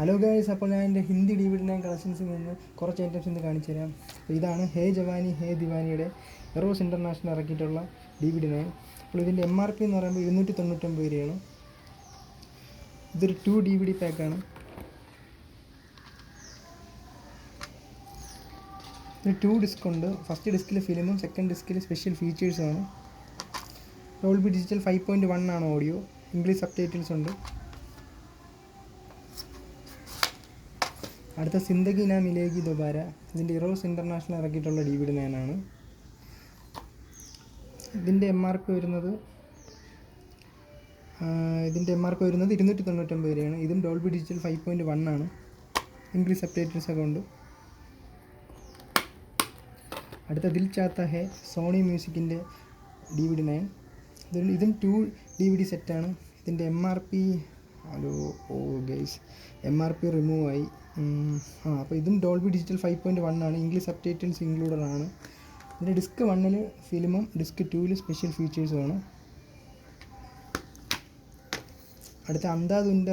Hello guys, അപ്പോൾ ഞാൻ എൻ്റെ ഹിന്ദി DVD9 കളക്ഷൻസിൽ നിന്ന് കുറച്ച് ഐറ്റംസ് ഇന്ന് കാണിച്ചു തരാം. അപ്പോൾ ഇതാണ് ഹേ ജവാനി ഹേ ദിവാനിയുടെ എറോസ് ഇൻ്റർനാഷണൽ ഇറക്കിയിട്ടുള്ള DVD9. അപ്പോൾ ഇതിൻ്റെ MRP എന്ന് പറയുമ്പോൾ 299 രൂപയാണ്. ഇതൊരു 2 DVD പാക്കാണ്. ഇതിൽ 2 ഡിസ്ക് ഉണ്ട്. ഫസ്റ്റ് ഡിസ്കിൽ ഫിലിമും സെക്കൻഡ് ഡിസ്കിൽ സ്പെഷ്യൽ ഫീച്ചേഴ്സുമാണ്. ഡോൾബി ഡിജിറ്റൽ 5.1 ആണ് ഓഡിയോ. ഇംഗ്ലീഷ് സബ്ടൈറ്റിൽസ് ഉണ്ട്. അടുത്ത സിന്ദഗി നാ മിലേഗി ദോബാര, ഇതിൻ്റെ ഇറോസ് ഇൻ്റർനാഷണൽ ഇറക്കിയിട്ടുള്ള DVD9 ആണ്. ഇതിൻ്റെ MRP വരുന്നത് 299 രൂപയാണ്. ഇതും ഡോൾബി ഡിജിറ്റൽ 5.1 ആണ്. ഇംഗ്ലീഷ് സബ്ടൈറ്റിൽസ് ഒക്കെ ഉണ്ട്. അടുത്ത ദിൽ ചാത്ത ഹേ സോണി മ്യൂസിക്കിൻ്റെ DVD9. ഇതും 2 DVD സെറ്റാണ്. ഇതിൻ്റെ MRP MRP റിമൂവ് ആയി. അപ്പോൾ ഇതും ഡോൾബി ഡിജിറ്റൽ 5.1 ആണ്. ഇംഗ്ലീഷ് സബ്ടൈറ്റിൽസ് ഇൻക്ലൂഡഡ് ആണ്. ഇതിൻ്റെ ഡിസ്ക് 1 ഫിലിമും ഡിസ്ക് 2 സ്പെഷ്യൽ ഫീച്ചേഴ്സുമാണ്. അടുത്ത അന്ധാധുൻ്റെ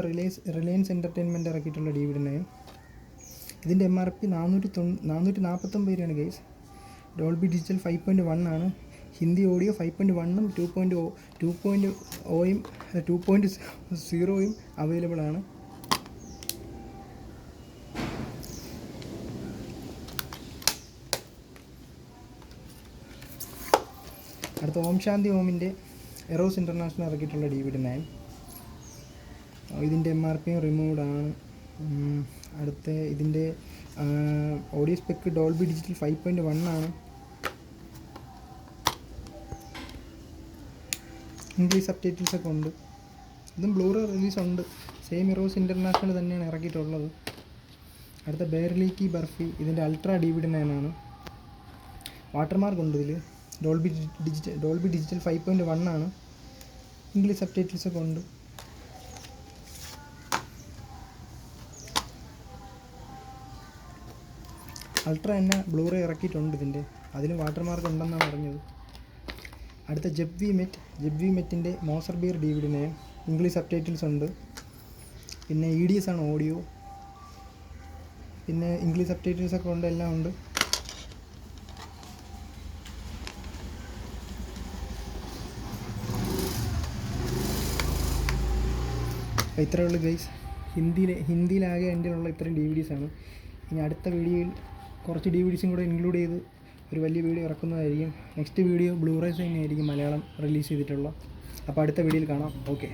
റിലയൻസ് എൻ്റർടൈൻമെൻറ്റ് ഇറക്കിയിട്ടുള്ള DVD9. ഇതിൻ്റെ MRP 449 രൂപയാണ് ഗൈസ്. ഡോൾബി ഡിജിറ്റൽ 5.1 ആണ്. ഹിന്ദി ഓഡിയോ 5.1ഉം 2.0യും അവൈലബിൾ ആണ്. അടുത്ത Om Shanti ഓമിൻ്റെ Eros international ഇറക്കിയിട്ടുള്ള DVD9. ഇതിൻ്റെ MRPയും റിമൂവ്ഡ് ആണ്. അടുത്ത ഇതിൻ്റെ ഓഡിയോ സ്പെക്ക് ഡോൾബി ഡിജിറ്റൽ 5.1 ആണ്. ഇംഗ്ലീഷ് സബ്ടൈറ്റിൽസ് ഒക്കെ ഉണ്ട്. ഇതും ബ്ലൂറേ റിലീസ് ഉണ്ട്. സെയിം ഇറോസ് ഇൻ്റർനാഷണൽ തന്നെയാണ് ഇറക്കിയിട്ടുള്ളത്. അടുത്ത ബേർലി കി ബർഫി, ഇതിൻ്റെ അൾട്രാ DVD9 ആണ്. വാട്ടർമാർക്ക് ഉണ്ട് ഇതിൽ. ഡോൾബി ഡിജിറ്റൽ 5.1 ആണ്. ഇംഗ്ലീഷ് സബ്ടൈറ്റിൽസ് ഒക്കെ ഉണ്ട്. അൾട്രാ തന്നെ ബ്ലൂറേ ഇറക്കിയിട്ടുണ്ട് ഇതിൻ്റെ. അതിലും വാട്ടർമാർക്ക് ഉണ്ടെന്നാണ് പറഞ്ഞത്. അടുത്ത ജബ് വി മെറ്റിൻ്റെ Moser Baer DVD9. English subtitles ഉണ്ട്. പിന്നെ EDS ആണ് ഓഡിയോ. പിന്നെ ഇംഗ്ലീഷ് സബ്ടൈറ്റിൽസ് ഒക്കെ ഉണ്ട്. എല്ലാം ഉണ്ട്. അപ്പോൾ ഇത്രയേ ഉള്ളൂ ഗൈസ്. ഹിന്ദിയിലാകെ എൻ്റെ ഉള്ള ഇത്രയും DVDs ആണ്. ഇനി അടുത്ത വീഡിയോയിൽ കുറച്ച് DVDസും കൂടെ ഇൻക്ലൂഡ് ചെയ്ത് ഒരു വലിയ വീഡിയോ ഇറക്കുന്നതായിരിക്കും. നെക്സ്റ്റ് വീഡിയോ ബ്ലൂറേസ് തന്നെയായിരിക്കും മലയാളം റിലീസ് ചെയ്തിട്ടുള്ള. അപ്പോൾ അടുത്ത വീഡിയോയിൽ കാണാം. ഓക്കെ.